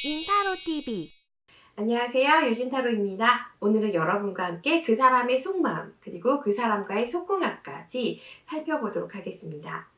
인타로 TV. 안녕하세요. 유진타로입니다. 오늘은 여러분과 함께 그 사람의 속마음 그리고 그 사람과의 속궁합까지 살펴보도록 하겠습니다.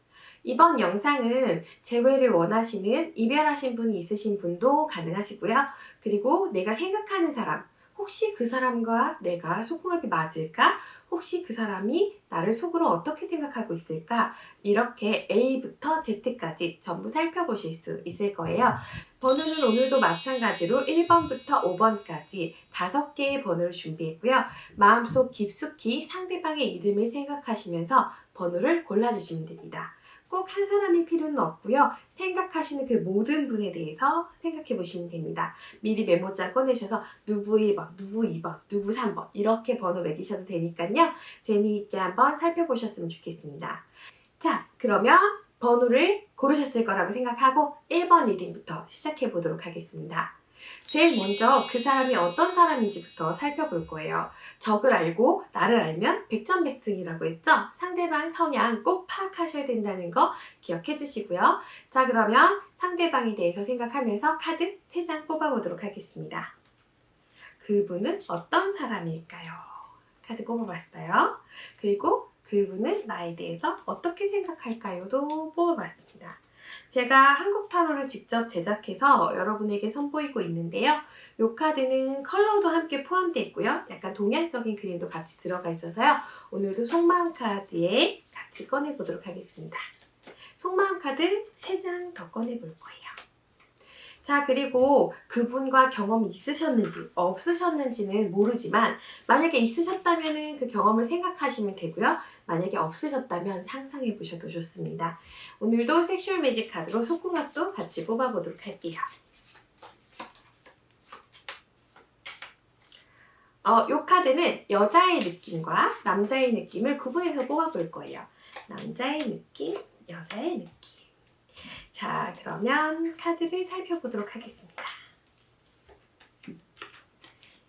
이번 영상은 재회를 원하시는 이별하신 분이 있으신 분도 가능하시고요. 그리고 내가 생각하는 사람, 혹시 그 사람과 내가 속궁합이 맞을까? 혹시 그 사람이 나를 속으로 어떻게 생각하고 있을까? 이렇게 A부터 Z까지 전부 살펴보실 수 있을 거예요. 번호는 오늘도 마찬가지로 1번부터 5번까지 5개의 번호를 준비했고요. 마음속 깊숙이 상대방의 이름을 생각하시면서 번호를 골라주시면 됩니다. 꼭 한 사람이 필요는 없고요. 생각하시는 그 모든 분에 대해서 생각해 보시면 됩니다. 미리 메모장 꺼내셔서 누구 1번, 누구 2번, 누구 3번 이렇게 번호 매기셔도 되니까요. 재미있게 한번 살펴보셨으면 좋겠습니다. 자, 그러면 번호를 고르셨을 거라고 생각하고 1번 리딩부터 시작해 보도록 하겠습니다. 제일 먼저 그 사람이 어떤 사람인지부터 살펴볼 거예요. 적을 알고 나를 알면 백전백승이라고 했죠? 상대방 성향 꼭 파악하셔야 된다는 거 기억해 주시고요. 자, 그러면 상대방에 대해서 생각하면서 카드 3장 뽑아보도록 하겠습니다. 그분은 어떤 사람일까요? 카드 뽑아봤어요. 그리고 그분은 나에 대해서 어떻게 생각할까요?도 뽑아봤습니다. 제가 한국 타로를 직접 제작해서 여러분에게 선보이고 있는데요. 이 카드는 컬러도 함께 포함되어 있고요. 약간 동양적인 그림도 같이 들어가 있어서요. 오늘도 속마음 카드에 같이 꺼내보도록 하겠습니다. 속마음 카드 3장 더 꺼내볼 거예요. 자, 그리고 그분과 경험이 있으셨는지 없으셨는지는 모르지만 만약에 있으셨다면 그 경험을 생각하시면 되고요. 만약에 없으셨다면 상상해 보셔도 좋습니다. 오늘도 섹슈얼 매직 카드로 속궁합도 같이 뽑아보도록 할게요. 이 카드는 여자의 느낌과 남자의 느낌을 구분해서 뽑아볼 거예요. 남자의 느낌, 여자의 느낌. 자, 그러면 카드를 살펴보도록 하겠습니다.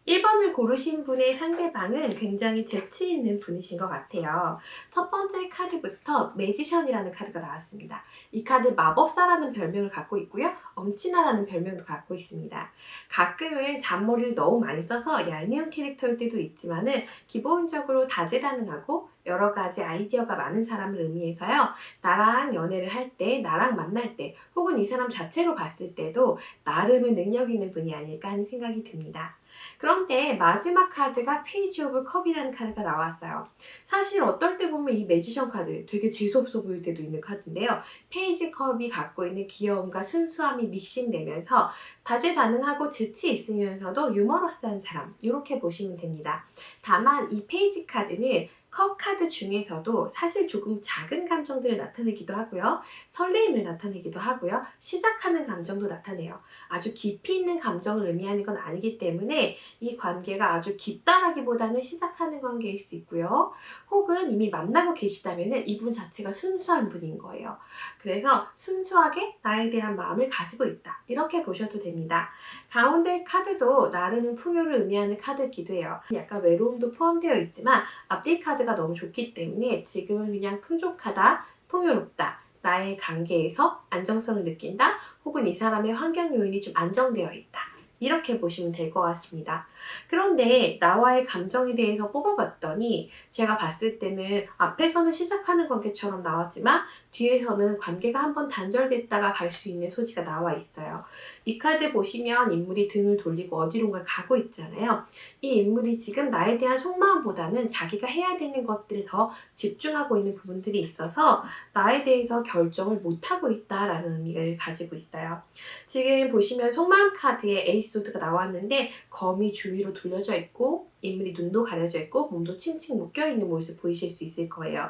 1번을 고르신 분의 상대방은 굉장히 재치 있는 분이신 것 같아요. 첫 번째 카드부터 매지션이라는 카드가 나왔습니다. 이 카드 마법사라는 별명을 갖고 있고요. 엄친아라는 별명도 갖고 있습니다. 가끔은 잔머리를 너무 많이 써서 얄미운 캐릭터일 때도 있지만은 기본적으로 다재다능하고 여러 가지 아이디어가 많은 사람을 의미해서요. 나랑 연애를 할 때, 나랑 만날 때, 혹은 이 사람 자체로 봤을 때도 나름의 능력 있는 분이 아닐까 하는 생각이 듭니다. 그런데 마지막 카드가 페이지 오브 컵이라는 카드가 나왔어요. 사실 어떨 때 보면 이 매지션 카드 되게 재수없어 보일 때도 있는 카드인데요. 페이지 컵이 갖고 있는 귀여움과 순수함이 믹싱되면서 다재다능하고 재치 있으면서도 유머러스한 사람 이렇게 보시면 됩니다. 다만 이 페이지 카드는 컵 카드 중에서도 사실 조금 작은 감정들을 나타내기도 하고요. 설레임을 나타내기도 하고요. 시작하는 감정도 나타내요. 아주 깊이 있는 감정을 의미하는 건 아니기 때문에 이 관계가 아주 깊다라기보다는 시작하는 관계일 수 있고요. 혹은 이미 만나고 계시다면 이분 자체가 순수한 분인 거예요. 그래서 순수하게 나에 대한 마음을 가지고 있다. 이렇게 보셔도 됩니다. 가운데 카드도 나르는 풍요를 의미하는 카드이기도 해요. 약간 외로움도 포함되어 있지만 앞뒤 카드가 너무 좋기 때문에 지금은 그냥 풍족하다, 풍요롭다. 나의 관계에서 안정성을 느낀다. 혹은 이 사람의 환경 요인이 좀 안정되어 있다. 이렇게 보시면 될 것 같습니다. 그런데 나와의 감정에 대해서 뽑아봤더니 제가 봤을 때는 앞에서는 시작하는 관계처럼 나왔지만 뒤에서는 관계가 한번 단절됐다가 갈 수 있는 소지가 나와 있어요. 이 카드 보시면 인물이 등을 돌리고 어디론가 가고 있잖아요. 이 인물이 지금 나에 대한 속마음보다는 자기가 해야 되는 것들에 더 집중하고 있는 부분들이 있어서 나에 대해서 결정을 못하고 있다라는 의미를 가지고 있어요. 지금 보시면 속마음 카드에 에이스워드가 나왔는데 검이 주위로 둘려져 있고 인물이 눈도 가려져 있고 몸도 칭칭 묶여있는 모습 보이실 수 있을 거예요.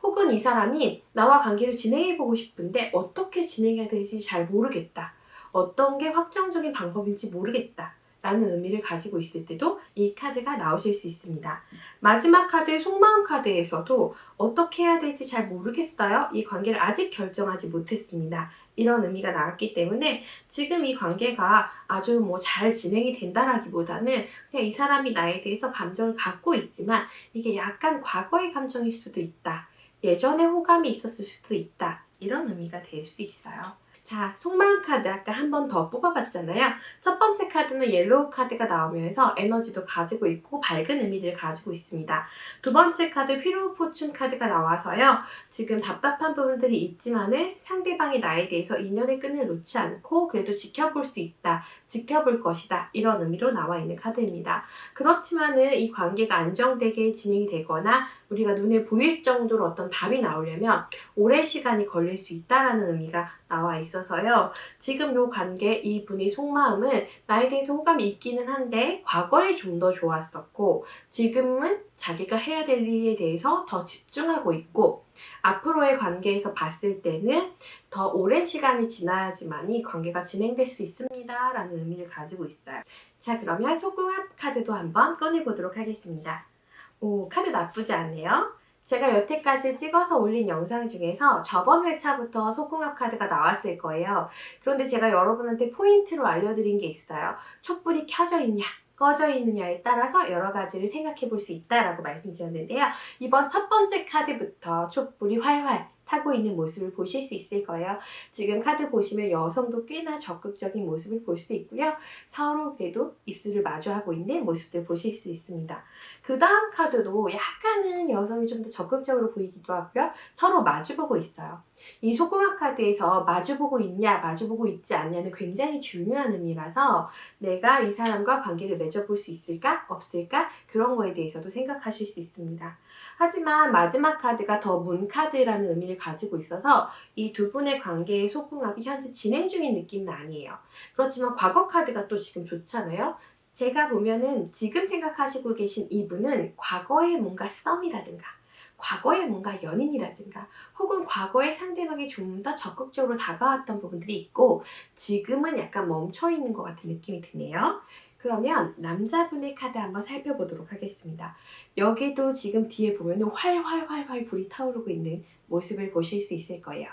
혹은 이 사람이 나와 관계를 진행해보고 싶은데 어떻게 진행해야 될지 잘 모르겠다. 어떤 게 확정적인 방법인지 모르겠다. 라는 의미를 가지고 있을 때도 이 카드가 나오실 수 있습니다. 마지막 카드 속마음 카드에서도 어떻게 해야 될지 잘 모르겠어요. 이 관계를 아직 결정하지 못했습니다. 이런 의미가 나왔기 때문에 지금 이 관계가 아주 잘 진행이 된다라기보다는 그냥 이 사람이 나에 대해서 감정을 갖고 있지만 이게 약간 과거의 감정일 수도 있다. 예전에 호감이 있었을 수도 있다. 이런 의미가 될 수 있어요. 자, 속마음 카드 아까 한 번 더 뽑아봤잖아요. 첫 번째 카드는 옐로우 카드가 나오면서 에너지도 가지고 있고 밝은 의미들을 가지고 있습니다. 두 번째 카드 휘로우 포춘 카드가 나와서요. 지금 답답한 부분들이 있지만은 상대방이 나에 대해서 인연의 끈을 놓지 않고 그래도 지켜볼 수 있다. 지켜볼 것이다. 이런 의미로 나와 있는 카드입니다. 그렇지만은 이 관계가 안정되게 진행이 되거나 우리가 눈에 보일 정도로 어떤 답이 나오려면 오랜 시간이 걸릴 수 있다라는 의미가 나와 있어서요. 지금 요 관계, 이 분의 속마음은 나에 대해서 호감이 있기는 한데 과거에 좀 더 좋았었고 지금은 자기가 해야 될 일에 대해서 더 집중하고 있고 앞으로의 관계에서 봤을 때는 더 오랜 시간이 지나야지만이 관계가 진행될 수 있습니다. 라는 의미를 가지고 있어요. 자, 그러면 속궁합 카드도 한번 꺼내보도록 하겠습니다. 오, 카드 나쁘지 않네요. 제가 여태까지 찍어서 올린 영상 중에서 저번 회차부터 속궁합 카드가 나왔을 거예요. 그런데 제가 여러분한테 포인트로 알려드린 게 있어요. 촛불이 켜져 있냐, 꺼져 있느냐에 따라서 여러 가지를 생각해 볼 수 있다라고 말씀드렸는데요. 이번 첫 번째 카드부터 촛불이 활활 타고 있는 모습을 보실 수 있을 거예요. 지금 카드 보시면 여성도 꽤나 적극적인 모습을 볼 수 있고요. 서로 그래도 입술을 마주하고 있는 모습들 보실 수 있습니다. 그 다음 카드도 약간은 여성이 좀 더 적극적으로 보이기도 하고요. 서로 마주보고 있어요. 이 속궁합 카드에서 마주보고 있냐, 마주보고 있지 않냐는 굉장히 중요한 의미라서 내가 이 사람과 관계를 맺어볼 수 있을까, 없을까? 그런 거에 대해서도 생각하실 수 있습니다. 하지만 마지막 카드가 더 문 카드라는 의미를 가지고 있어서 이 두 분의 관계의 속궁합이 현재 진행 중인 느낌은 아니에요. 그렇지만 과거 카드가 또 지금 좋잖아요. 제가 보면은 지금 생각하시고 계신 이분은 과거에 뭔가 썸이라든가 과거에 뭔가 연인이라든가 혹은 과거에 상대방이 좀 더 적극적으로 다가왔던 부분들이 있고 지금은 약간 멈춰 있는 것 같은 느낌이 드네요. 그러면 남자분의 카드 한번 살펴보도록 하겠습니다. 여기도 지금 뒤에 보면 활활활활 불이 타오르고 있는 모습을 보실 수 있을 거예요.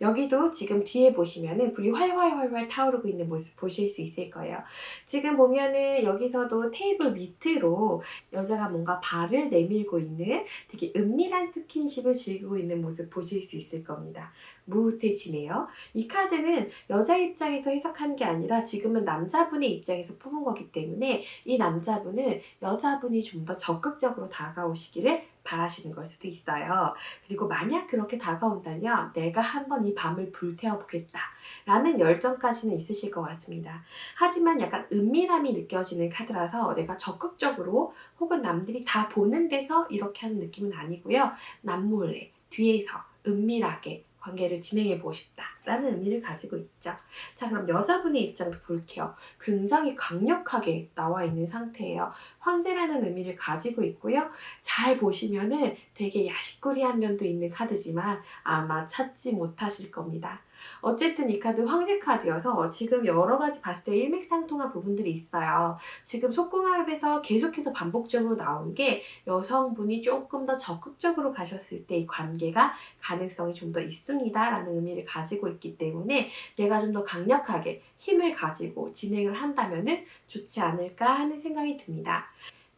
여기도 지금 뒤에 보시면은 불이 활활활활 타오르고 있는 모습 보실 수 있을 거예요. 지금 보면은 여기서도 테이블 밑으로 여자가 뭔가 발을 내밀고 있는 되게 은밀한 스킨십을 즐기고 있는 모습 보실 수 있을 겁니다. 무흐해지네요. 이 카드는 여자 입장에서 해석한 게 아니라 지금은 남자분의 입장에서 뽑은 거기 때문에 이 남자분은 여자분이 좀 더 적극적으로 다가오시기를 바라시는 걸 수도 있어요. 그리고 만약 그렇게 다가온다면 내가 한번 이 밤을 불태워보겠다 라는 열정까지는 있으실 것 같습니다. 하지만 약간 은밀함이 느껴지는 카드라서 내가 적극적으로 혹은 남들이 다 보는 데서 이렇게 하는 느낌은 아니고요. 남몰래 뒤에서 은밀하게 관계를 진행해보고 싶다라는 의미를 가지고 있죠. 자, 그럼 여자분의 입장도 볼게요. 굉장히 강력하게 나와 있는 상태예요. 황제라는 의미를 가지고 있고요. 잘 보시면은 되게 야식꾸리한 면도 있는 카드지만 아마 찾지 못하실 겁니다. 어쨌든 이 카드 황제 카드여서 지금 여러 가지 봤을 때 일맥상통한 부분들이 있어요. 지금 속궁합에서 계속해서 반복적으로 나온 게 여성분이 조금 더 적극적으로 가셨을 때 이 관계가 가능성이 좀 더 있습니다 라는 의미를 가지고 있기 때문에 내가 좀 더 강력하게 힘을 가지고 진행을 한다면은 좋지 않을까 하는 생각이 듭니다.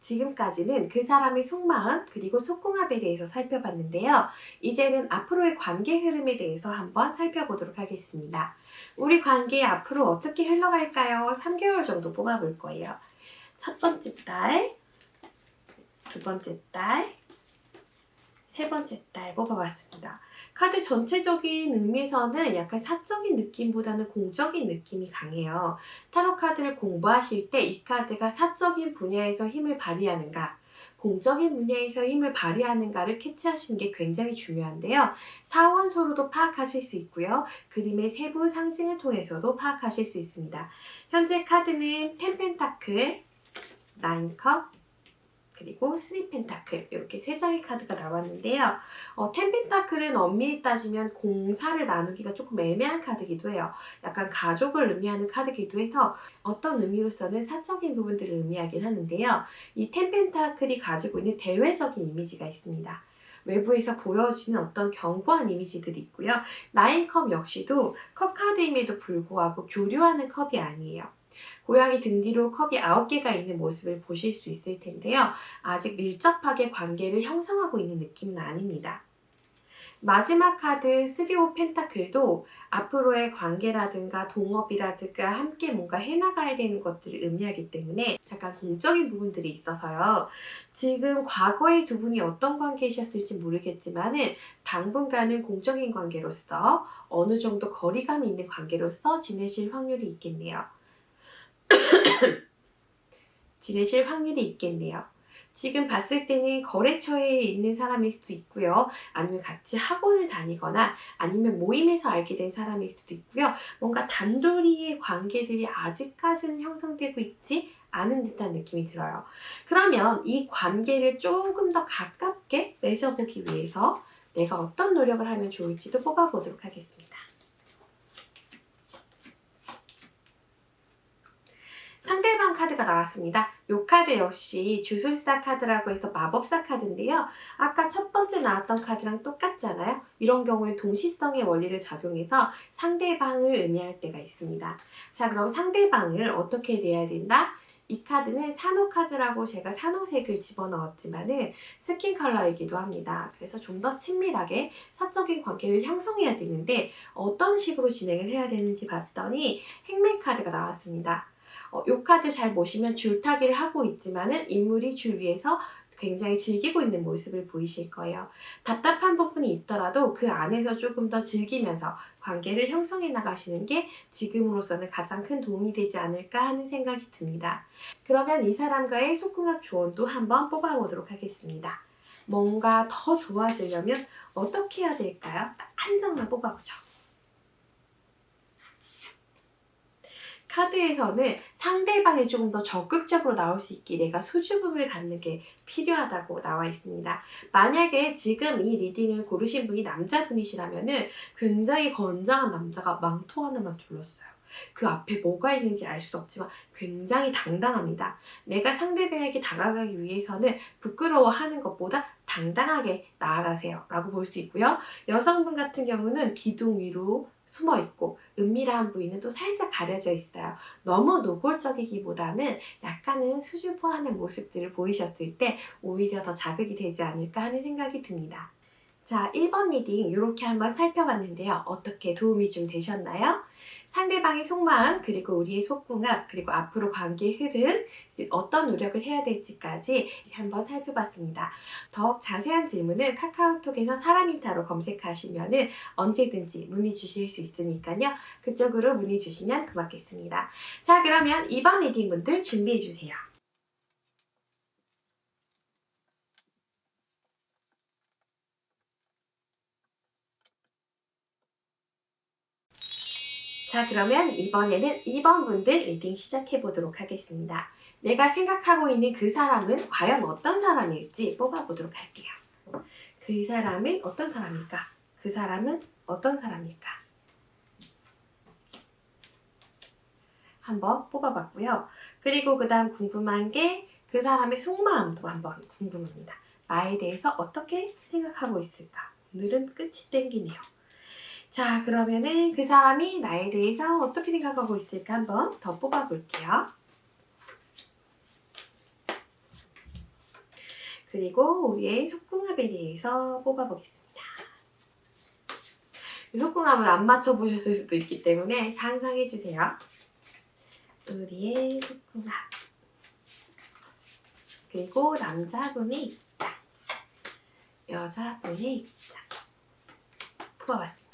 지금까지는 그 사람의 속마음 그리고 속궁합에 대해서 살펴봤는데요. 이제는 앞으로의 관계 흐름에 대해서 한번 살펴보도록 하겠습니다. 우리 관계 앞으로 어떻게 흘러갈까요? 3개월 정도 뽑아볼 거예요. 첫 번째 달, 두 번째 달, 세 번째 달 뽑아봤습니다. 카드 전체적인 의미에서는 약간 사적인 느낌보다는 공적인 느낌이 강해요. 타로 카드를 공부하실 때 이 카드가 사적인 분야에서 힘을 발휘하는가, 공적인 분야에서 힘을 발휘하는가를 캐치하시는 게 굉장히 중요한데요. 사원소로도 파악하실 수 있고요. 그림의 세부 상징을 통해서도 파악하실 수 있습니다. 현재 카드는 10 펜타클, 9 컵, 그리고 3 펜타클 이렇게 세 장의 카드가 나왔는데요. 10 펜타클은 엄밀히 따지면 공사를 나누기가 조금 애매한 카드이기도 해요. 약간 가족을 의미하는 카드이기도 해서 어떤 의미로서는 사적인 부분들을 의미하긴 하는데요. 이 10 펜타클이 가지고 있는 대외적인 이미지가 있습니다. 외부에서 보여지는 어떤 견고한 이미지들이 있고요. 9컵 역시도 컵 카드임에도 불구하고 교류하는 컵이 아니에요. 고양이 등 뒤로 컵이 9개가 있는 모습을 보실 수 있을 텐데요. 아직 밀접하게 관계를 형성하고 있는 느낌은 아닙니다. 마지막 카드 3오 펜타클도 앞으로의 관계라든가 동업이라든가 함께 뭔가 해나가야 되는 것들을 의미하기 때문에 약간 공적인 부분들이 있어서요. 지금 과거의 두 분이 어떤 관계이셨을지 모르겠지만은 당분간은 공적인 관계로서 어느 정도 거리감이 있는 관계로서 지내실 확률이 있겠네요. 지내실 확률이 있겠네요. 지금 봤을 때는 거래처에 있는 사람일 수도 있고요. 아니면 같이 학원을 다니거나 아니면 모임에서 알게 된 사람일 수도 있고요. 뭔가 단둘이의 관계들이 아직까지는 형성되고 있지 않은 듯한 느낌이 들어요. 그러면 이 관계를 조금 더 가깝게 맺어보기 위해서 내가 어떤 노력을 하면 좋을지도 뽑아보도록 하겠습니다. 상대방 카드가 나왔습니다. 이 카드 역시 주술사 카드라고 해서 마법사 카드인데요. 아까 첫 번째 나왔던 카드랑 똑같잖아요. 이런 경우에 동시성의 원리를 작용해서 상대방을 의미할 때가 있습니다. 자, 그럼 상대방을 어떻게 대해야 된다? 이 카드는 산호 카드라고 제가 산호색을 집어넣었지만은 스킨 컬러이기도 합니다. 그래서 좀 더 친밀하게 사적인 관계를 형성해야 되는데 어떤 식으로 진행을 해야 되는지 봤더니 행맨 카드가 나왔습니다. 요 카드 잘 보시면 줄타기를 하고 있지만은 인물이 줄 위에서 굉장히 즐기고 있는 모습을 보이실 거예요. 답답한 부분이 있더라도 그 안에서 조금 더 즐기면서 관계를 형성해 나가시는 게 지금으로서는 가장 큰 도움이 되지 않을까 하는 생각이 듭니다. 그러면 이 사람과의 속궁합 조언도 한번 뽑아보도록 하겠습니다. 뭔가 더 좋아지려면 어떻게 해야 될까요? 딱 한 장만 뽑아보죠. 카드에서는 상대방이 조금 더 적극적으로 나올 수 있게 내가 수줍음을 갖는 게 필요하다고 나와 있습니다. 만약에 지금 이 리딩을 고르신 분이 남자분이시라면은 굉장히 건장한 남자가 망토 하나만 둘렀어요. 그 앞에 뭐가 있는지 알 수 없지만 굉장히 당당합니다. 내가 상대방에게 다가가기 위해서는 부끄러워하는 것보다 당당하게 나아가세요 라고 볼 수 있고요. 여성분 같은 경우는 기둥 위로 숨어 있고 은밀한 부위는 또 살짝 가려져 있어요. 너무 노골적이기보다는 약간은 수줍어하는 모습들을 보이셨을 때 오히려 더 자극이 되지 않을까 하는 생각이 듭니다. 자, 1번 리딩 이렇게 한번 살펴봤는데요. 어떻게 도움이 좀 되셨나요? 상대방의 속마음, 그리고 우리의 속궁합, 그리고 앞으로 관계의 흐름, 어떤 노력을 해야 될지까지 한번 살펴봤습니다. 더욱 자세한 질문은 카카오톡에서 사람인타로 검색하시면은 언제든지 문의 주실 수 있으니까요. 그쪽으로 문의 주시면 고맙겠습니다. 자, 그러면 이번 리딩 분들 준비해 주세요. 자, 그러면 이번에는 2번 분들 리딩 시작해 보도록 하겠습니다. 내가 생각하고 있는 그 사람은 과연 어떤 사람일지 뽑아보도록 할게요. 그 사람은 어떤 사람일까? 그 사람은 어떤 사람일까? 한번 뽑아봤고요. 그리고 그 다음 궁금한 게 그 사람의 속마음도 한번 궁금합니다. 나에 대해서 어떻게 생각하고 있을까? 오늘은 끝이 땡기네요. 자, 그러면은 그 사람이 나에 대해서 어떻게 생각하고 있을까 한번 더 뽑아볼게요. 그리고 우리의 속궁합에 대해서 뽑아보겠습니다. 속궁합을 안 맞춰보셨을 수도 있기 때문에 상상해주세요. 우리의 속궁합. 그리고 남자분의 입장. 여자분의 입장. 뽑아봤습니다.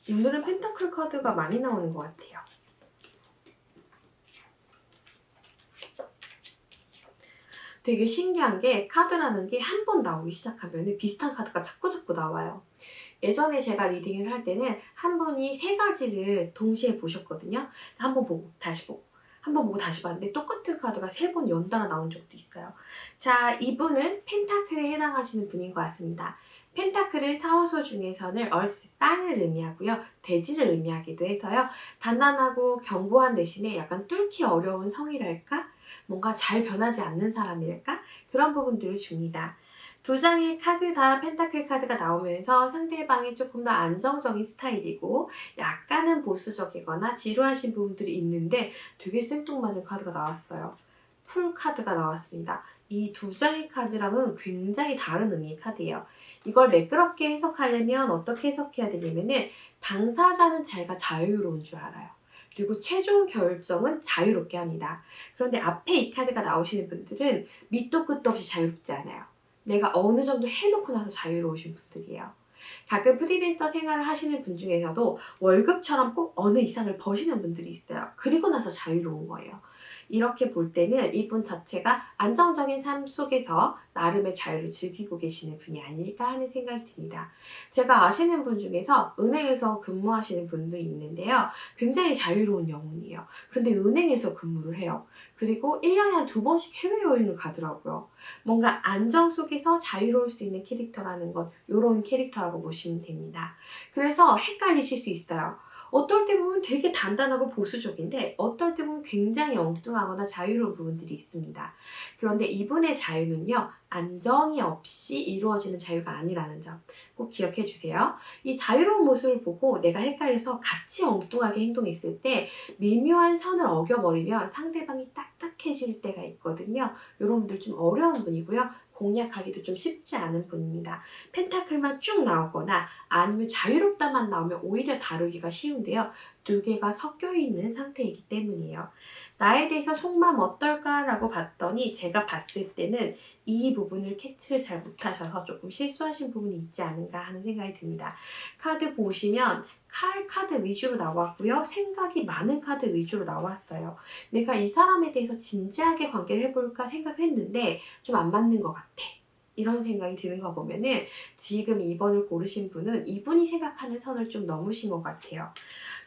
오늘은 펜타클 카드가 많이 나오는 것 같아요. 되게 신기한 게 카드라는 게 한 번 나오기 시작하면 비슷한 카드가 자꾸 나와요. 예전에 제가 리딩을 할 때는 한 분이 3가지를 동시에 보셨거든요. 한 번 보고 다시 보고 한 번 보고 다시 봤는데 똑같은 카드가 3번 연달아 나온 적도 있어요. 자, 이분은 펜타클에 해당하시는 분인 것 같습니다. 펜타클은 사호소 중에서는 얼스, 땅을 의미하고요. 대지를 의미하기도 해서요. 단단하고 견고한 대신에 약간 뚫기 어려운 성이랄까? 뭔가 잘 변하지 않는 사람이랄까? 그런 부분들을 줍니다. 2장의 카드 다 펜타클 카드가 나오면서 상대방이 조금 더 안정적인 스타일이고 약간은 보수적이거나 지루하신 부분들이 있는데 되게 생뚱맞은 카드가 나왔어요. 풀 카드가 나왔습니다. 이 두 장의 카드랑은 굉장히 다른 의미의 카드예요. 이걸 매끄럽게 해석하려면 어떻게 해석해야 되냐면은 당사자는 자기가 자유로운 줄 알아요. 그리고 최종 결정은 자유롭게 합니다. 그런데 앞에 이 카드가 나오시는 분들은 밑도 끝도 없이 자유롭지 않아요. 내가 어느 정도 해놓고 나서 자유로우신 분들이에요. 가끔 프리랜서 생활을 하시는 분 중에서도 월급처럼 꼭 어느 이상을 버시는 분들이 있어요. 그리고 나서 자유로운 거예요. 이렇게 볼 때는 이분 자체가 안정적인 삶 속에서 나름의 자유를 즐기고 계시는 분이 아닐까 하는 생각이 듭니다. 제가 아시는 분 중에서 은행에서 근무하시는 분도 있는데요. 굉장히 자유로운 영혼이에요. 그런데 은행에서 근무를 해요. 그리고 1년에 한 2번씩 해외여행을 가더라고요. 뭔가 안정 속에서 자유로울 수 있는 캐릭터라는 건 이런 캐릭터라고 보시면 됩니다. 그래서 헷갈리실 수 있어요. 어떨 때 보면 되게 단단하고 보수적인데 어떨 때 보면 굉장히 엉뚱하거나 자유로운 부분들이 있습니다. 그런데 이분의 자유는요. 안정이 없이 이루어지는 자유가 아니라는 점 꼭 기억해 주세요. 이 자유로운 모습을 보고 내가 헷갈려서 같이 엉뚱하게 행동했을 때 미묘한 선을 어겨버리면 상대방이 딱딱해질 때가 있거든요. 이런 분들 좀 어려운 분이고요. 공략하기도 좀 쉽지 않은 분입니다. 펜타클만 쭉 나오거나 아니면 자유롭다만 나오면 오히려 다루기가 쉬운데요. 두 개가 섞여 있는 상태이기 때문이에요. 나에 대해서 속마음 어떨까라고 봤더니 제가 봤을 때는 이 부분을 캐치를 잘 못하셔서 조금 실수하신 부분이 있지 않은가 하는 생각이 듭니다. 카드 보시면 칼 카드 위주로 나왔고요. 생각이 많은 카드 위주로 나왔어요. 내가 이 사람에 대해서 진지하게 관계를 해볼까 생각했는데 좀 안 맞는 것 같아. 이런 생각이 드는 거 보면은 지금 2번을 고르신 분은 이분이 생각하는 선을 좀 넘으신 것 같아요.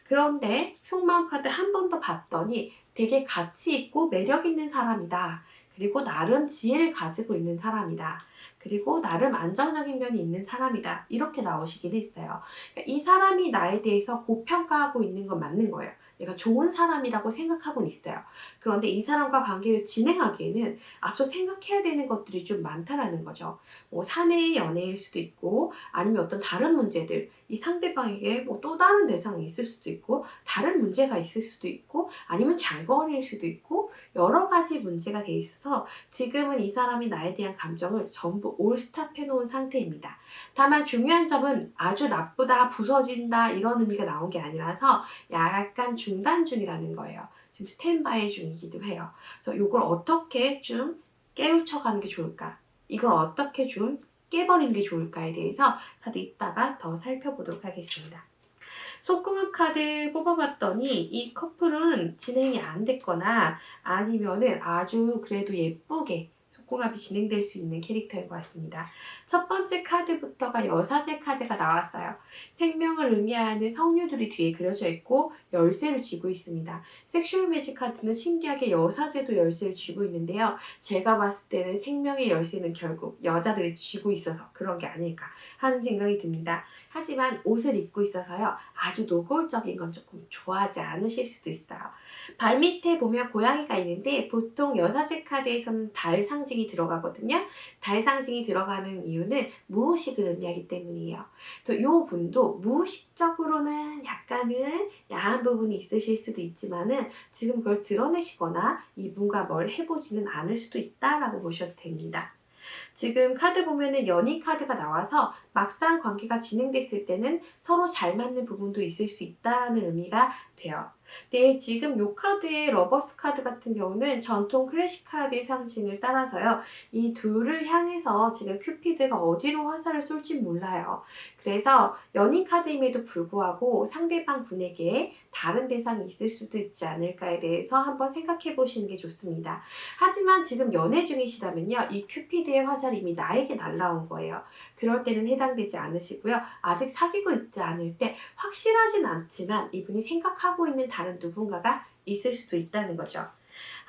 그런데 속마음 카드 한 번 더 봤더니 되게 가치 있고 매력 있는 사람이다. 그리고 나름 지혜를 가지고 있는 사람이다. 그리고 나름 안정적인 면이 있는 사람이다. 이렇게 나오시긴 했어요. 그러니까 이 사람이 나에 대해서 고평가하고 있는 건 맞는 거예요. 내가 좋은 사람이라고 생각하고는 있어요. 그런데 이 사람과 관계를 진행하기에는 앞서 생각해야 되는 것들이 좀 많다라는 거죠. 뭐 사내의 연애일 수도 있고 아니면 어떤 다른 문제들, 이 상대방에게 뭐 또 다른 대상이 있을 수도 있고 다른 문제가 있을 수도 있고 아니면 장거리일 수도 있고 여러 가지 문제가 돼 있어서 지금은 이 사람이 나에 대한 감정을 전부 올스탑 해놓은 상태입니다. 다만 중요한 점은 아주 나쁘다, 부서진다 이런 의미가 나온 게 아니라서 약간 중단 중이라는 거예요. 지금 스탠바이 중이기도 해요. 그래서 이걸 어떻게 좀 깨우쳐가는 게 좋을까? 이걸 어떻게 좀 깨버리는 게 좋을까에 대해서 카드 이따가 더 살펴보도록 하겠습니다. 속궁합 카드 뽑아봤더니 이 커플은 진행이 안 됐거나 아니면은 아주 그래도 예쁘게 속궁합이 진행될 수 있는 캐릭터인 것 같습니다. 첫 번째 카드부터가 여사제 카드가 나왔어요. 생명을 의미하는 성류들이 뒤에 그려져 있고 열쇠를 쥐고 있습니다. 섹슈얼 매직 카드는 신기하게 여사제도 열쇠를 쥐고 있는데요. 제가 봤을 때는 생명의 열쇠는 결국 여자들이 쥐고 있어서 그런 게 아닐까 하는 생각이 듭니다. 하지만 옷을 입고 있어서요. 아주 노골적인 건 조금 좋아하지 않으실 수도 있어요. 발 밑에 보면 고양이가 있는데 보통 여사제 카드에서는 달 상징이 들어가거든요. 달 상징이 들어가는 이유는 무의식을 의미하기 때문이에요. 그래서 이 분도 무의식적으로는 약간은 야한 부분이 있으실 수도 있지만은 지금 그걸 드러내시거나 이분과 뭘 해보지는 않을 수도 있다라고 보셔도 됩니다. 지금 카드 보면은 연인 카드가 나와서 막상 관계가 진행됐을 때는 서로 잘 맞는 부분도 있을 수 있다는 의미가 돼요. 네, 지금 이 카드의 러버스 카드 같은 경우는 전통 클래식 카드의 상징을 따라서요. 이 둘을 향해서 지금 큐피드가 어디로 화살을 쏠지 몰라요. 그래서 연인 카드임에도 불구하고 상대방 분에게 다른 대상이 있을 수도 있지 않을까에 대해서 한번 생각해 보시는 게 좋습니다. 하지만 지금 연애 중이시라면요. 이 큐피드의 화살이 이미 나에게 날라온 거예요. 그럴 때는 해당되지 않으시고요. 아직 사귀고 있지 않을 때 확실하진 않지만 이분이 생각하고 있는 다른 누군가가 있을 수도 있다는 거죠.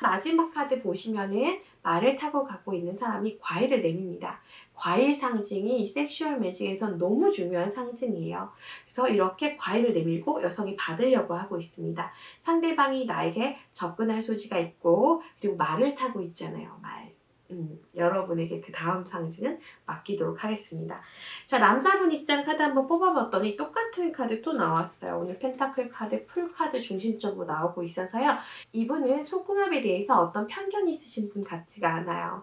마지막 카드 보시면은 말을 타고 가고 있는 사람이 과일을 내밉니다. 과일 상징이 이 섹슈얼 매직에선 너무 중요한 상징이에요. 그래서 이렇게 과일을 내밀고 여성이 받으려고 하고 있습니다. 상대방이 나에게 접근할 소지가 있고 그리고 말을 타고 있잖아요. 말. 여러분에게 그 다음 상징은 맡기도록 하겠습니다. 자, 남자분 입장 카드 한번 뽑아봤더니 똑같은 카드 또 나왔어요. 오늘 펜타클 카드, 풀 카드 중심적으로 나오고 있어서요. 이분은 속궁합에 대해서 어떤 편견이 있으신 분 같지가 않아요.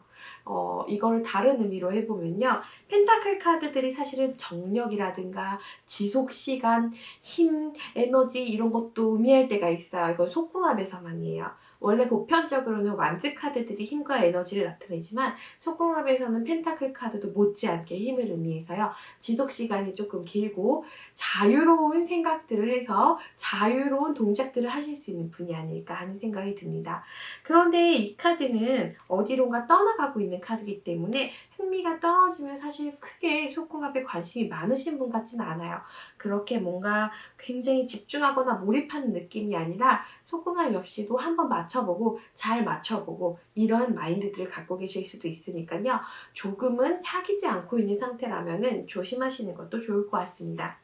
이걸 다른 의미로 해보면요. 펜타클 카드들이 사실은 정력이라든가 지속시간, 힘, 에너지 이런 것도 의미할 때가 있어요. 이건 속궁합에서만이에요. 원래 보편적으로는 완즈 카드들이 힘과 에너지를 나타내지만 속궁합에서는 펜타클 카드도 못지않게 힘을 의미해서요. 지속시간이 조금 길고 자유로운 생각들을 해서 자유로운 동작들을 하실 수 있는 분이 아닐까 하는 생각이 듭니다. 그런데 이 카드는 어디론가 떠나가고 있는 카드이기 때문에 흥미가 떨어지면 사실 크게 속궁합에 관심이 많으신 분 같지는 않아요. 그렇게 뭔가 굉장히 집중하거나 몰입하는 느낌이 아니라 속궁합 없이도 한번 맞춰보고 잘 맞춰보고 이런 마인드들을 갖고 계실 수도 있으니까요. 조금은 사귀지 않고 있는 상태라면 조심하시는 것도 좋을 것 같습니다.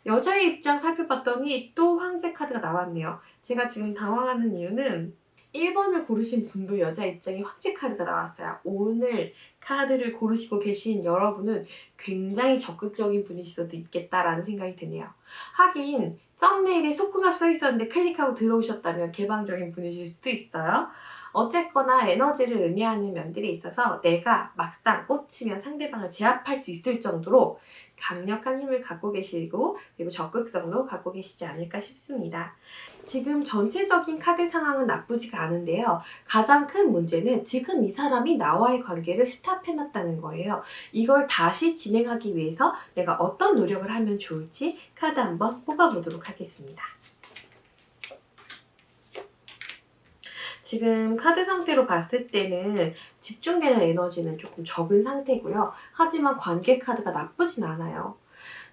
여자의 입장 살펴봤더니 또 황제 카드가 나왔네요. 제가 지금 당황하는 이유는 1번을 고르신 분도 여자 입장에 황제 카드가 나왔어요. 오늘 카드를 고르시고 계신 여러분은 굉장히 적극적인 분일 수도 있겠다라는 생각이 드네요. 하긴 썸네일에 속궁합 써 있었는데 클릭하고 들어오셨다면 개방적인 분이실 수도 있어요. 어쨌거나 에너지를 의미하는 면들이 있어서 내가 막상 꽂히면 상대방을 제압할 수 있을 정도로 강력한 힘을 갖고 계시고 그리고 적극성도 갖고 계시지 않을까 싶습니다. 지금 전체적인 카드 상황은 나쁘지가 않은데요. 가장 큰 문제는 지금 이 사람이 나와의 관계를 스탑해놨다는 거예요. 이걸 다시 진행하기 위해서 내가 어떤 노력을 하면 좋을지 카드 한번 뽑아보도록 하겠습니다. 지금 카드 상태로 봤을 때는 집중되는 에너지는 조금 적은 상태고요. 하지만 관계 카드가 나쁘진 않아요.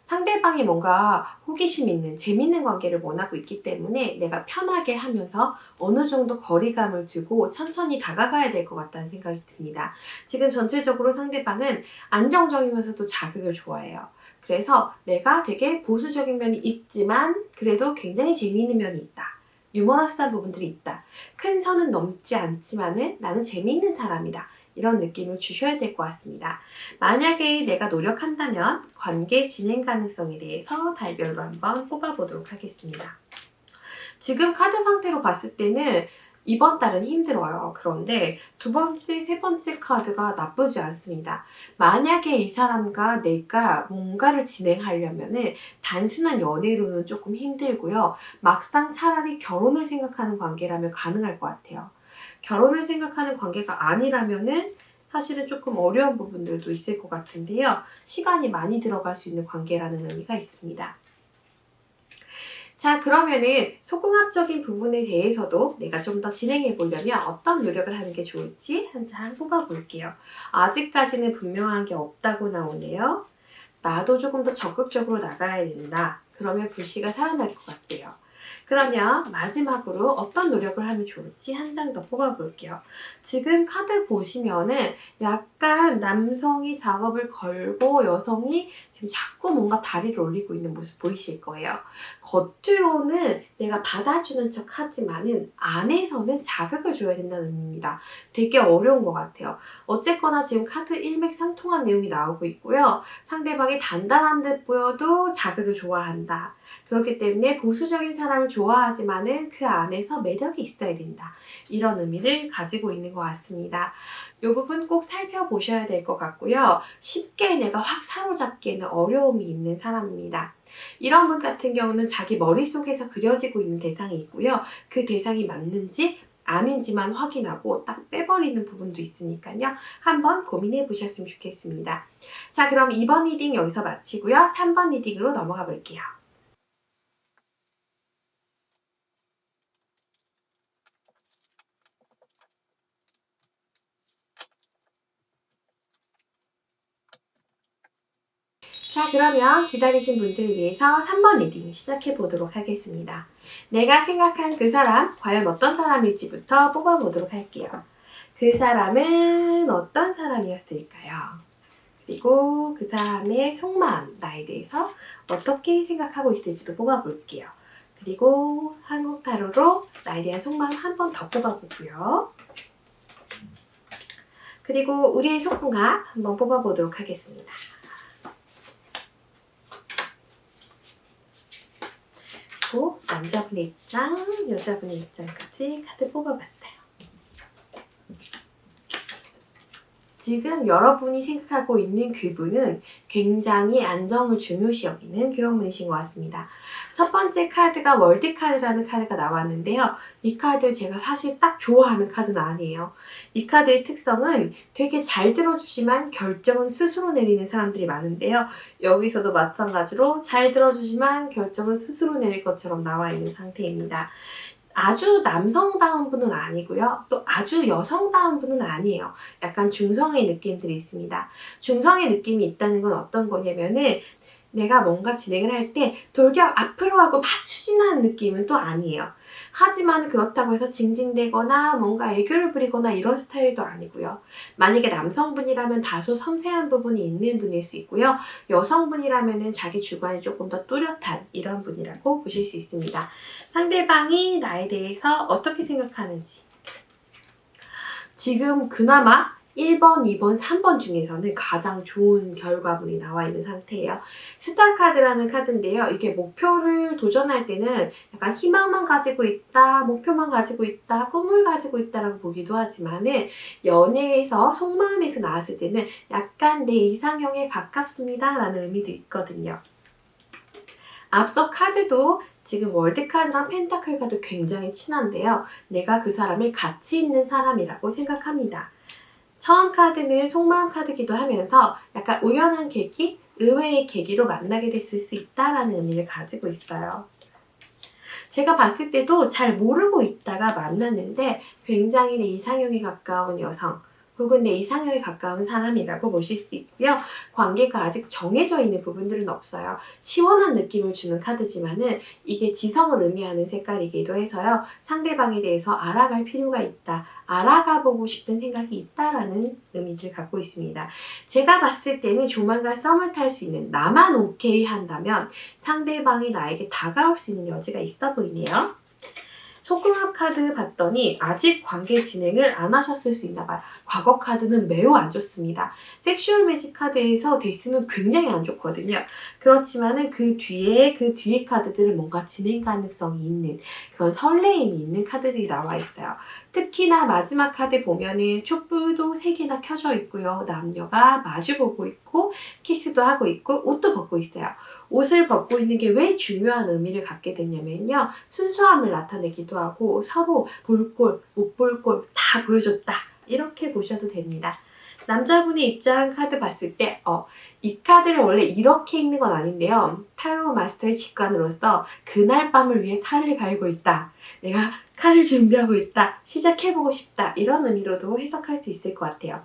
상대방이 뭔가 호기심 있는 재밌는 관계를 원하고 있기 때문에 내가 편하게 하면서 어느 정도 거리감을 두고 천천히 다가가야 될 것 같다는 생각이 듭니다. 지금 전체적으로 상대방은 안정적이면서도 자극을 좋아해요. 그래서 내가 되게 보수적인 면이 있지만 그래도 굉장히 재미있는 면이 있다. 유머러스한 부분들이 있다. 큰 선은 넘지 않지만은 나는 재미있는 사람이다. 이런 느낌을 주셔야 될 것 같습니다. 만약에 내가 노력한다면 관계 진행 가능성에 대해서 달별로 한번 뽑아보도록 하겠습니다. 지금 카드 상태로 봤을 때는 이번 달은 힘들어요. 그런데 두 번째, 세 번째 카드가 나쁘지 않습니다. 만약에 이 사람과 내가 뭔가를 진행하려면은 단순한 연애로는 조금 힘들고요. 막상 차라리 결혼을 생각하는 관계라면 가능할 것 같아요. 결혼을 생각하는 관계가 아니라면은 사실은 조금 어려운 부분들도 있을 것 같은데요. 시간이 많이 들어갈 수 있는 관계라는 의미가 있습니다. 자, 그러면은 속궁합적인 부분에 대해서도 내가 좀 더 진행해 보려면 어떤 노력을 하는 게 좋을지 한 장 뽑아볼게요. 아직까지는 분명한 게 없다고 나오네요. 나도 조금 더 적극적으로 나가야 된다. 그러면 불씨가 살아날 것 같아요. 그러면 마지막으로 어떤 노력을 하면 좋을지 한 장 더 뽑아볼게요. 지금 카드 보시면은 약간 남성이 작업을 걸고 여성이 지금 자꾸 뭔가 다리를 올리고 있는 모습 보이실 거예요. 겉으로는 내가 받아주는 척 하지만은 안에서는 자극을 줘야 된다는 의미입니다. 되게 어려운 것 같아요. 어쨌거나 지금 카드 일맥상통한 내용이 나오고 있고요. 상대방이 단단한 듯 보여도 자극을 좋아한다. 그렇기 때문에 보수적인 사람을 좋아하지만은 그 안에서 매력이 있어야 된다. 이런 의미를 가지고 있는 것 같습니다. 이 부분 꼭 살펴보셔야 될 것 같고요. 쉽게 내가 확 사로잡기에는 어려움이 있는 사람입니다. 이런 분 같은 경우는 자기 머릿속에서 그려지고 있는 대상이 있고요. 그 대상이 맞는지 아닌지만 확인하고 딱 빼버리는 부분도 있으니까요. 한번 고민해 보셨으면 좋겠습니다. 자, 그럼 2번 리딩 여기서 마치고요. 3번 리딩으로 넘어가 볼게요. 자, 그러면 기다리신 분들을 위해서 3번 리딩 시작해 보도록 하겠습니다. 내가 생각한 그 사람, 과연 어떤 사람일지부터 뽑아보도록 할게요. 그 사람은 어떤 사람이었을까요? 그리고 그 사람의 속마음, 나에 대해서 어떻게 생각하고 있을지도 뽑아볼게요. 그리고 한국 타로로 나에 대한 속마음 한 번 더 뽑아보고요. 그리고 우리의 소궁합 한번 뽑아보도록 하겠습니다. 그리고 남자분의 입장, 여자분의 입장까지 카드 뽑아봤어요. 지금 여러분이 생각하고 있는 그분은 굉장히 안정을 중요시 여기는 그런 분이신 것 같습니다. 첫 번째 카드가 월드카드라는 카드가 나왔는데요. 이 카드 제가 사실 딱 좋아하는 카드는 아니에요. 이 카드의 특성은 되게 잘 들어주지만 결정은 스스로 내리는 사람들이 많은데요. 여기서도 마찬가지로 잘 들어주지만 결정은 스스로 내릴 것처럼 나와 있는 상태입니다. 아주 남성다운 분은 아니고요. 또 아주 여성다운 분은 아니에요. 약간 중성의 느낌들이 있습니다. 중성의 느낌이 있다는 건 어떤 거냐면은 내가 뭔가 진행을 할 때 돌격 앞으로 하고 막 추진하는 느낌은 또 아니에요. 하지만 그렇다고 해서 징징대거나 뭔가 애교를 부리거나 이런 스타일도 아니고요. 만약에 남성분이라면 다소 섬세한 부분이 있는 분일 수 있고요. 여성분이라면 자기 주관이 조금 더 뚜렷한 이런 분이라고 보실 수 있습니다. 상대방이 나에 대해서 어떻게 생각하는지 지금 그나마 1번, 2번, 3번 중에서는 가장 좋은 결과물이 나와 있는 상태예요. 스타 카드라는 카드인데요. 이게 목표를 도전할 때는 약간 희망만 가지고 있다, 목표만 가지고 있다, 꿈을 가지고 있다라고 보기도 하지만은 연애에서 속마음에서 나왔을 때는 약간 내 이상형에 가깝습니다 라는 의미도 있거든요. 앞서 카드도 지금 월드카드랑 펜타클 카드 굉장히 친한데요. 내가 그 사람을 가치 있는 사람이라고 생각합니다. 처음 카드는 속마음 카드기도 하면서 약간 우연한 계기, 의외의 계기로 만나게 됐을 수 있다라는 의미를 가지고 있어요. 제가 봤을 때도 잘 모르고 있다가 만났는데 굉장히 내 이상형에 가까운 여성 혹은 내 이상형에 가까운 사람이라고 보실 수 있고요. 관계가 아직 정해져 있는 부분들은 없어요. 시원한 느낌을 주는 카드지만은 이게 지성을 의미하는 색깔이기도 해서요. 상대방에 대해서 알아갈 필요가 있다. 알아가 보고 싶은 생각이 있다라는 의미를 갖고 있습니다. 제가 봤을 때는 조만간 썸을 탈 수 있는 나만 오케이 한다면 상대방이 나에게 다가올 수 있는 여지가 있어 보이네요. 소궁합 카드 봤더니 아직 관계 진행을 안 하셨을 수 있나 봐요. 과거 카드는 매우 안 좋습니다. 섹슈얼 매직 카드에서 데스는 굉장히 안 좋거든요. 그렇지만은 그 뒤에 카드들은 뭔가 진행 가능성이 있는 그런 설레임이 있는 카드들이 나와 있어요. 특히나 마지막 카드 보면은 촛불도 3개나 켜져 있고요. 남녀가 마주보고 있고 키스도 하고 있고 옷도 벗고 있어요. 옷을 벗고 있는 게 왜 중요한 의미를 갖게 됐냐면요. 순수함을 나타내기도 하고 서로 볼 꼴, 못 볼 꼴 다 보여줬다. 이렇게 보셔도 됩니다. 남자분의 입장 카드 봤을 때 이 카드를 원래 이렇게 읽는 건 아닌데요. 타로 마스터의 직관으로서 그날 밤을 위해 칼을 갈고 있다. 내가 칼을 준비하고 있다. 시작해보고 싶다. 이런 의미로도 해석할 수 있을 것 같아요.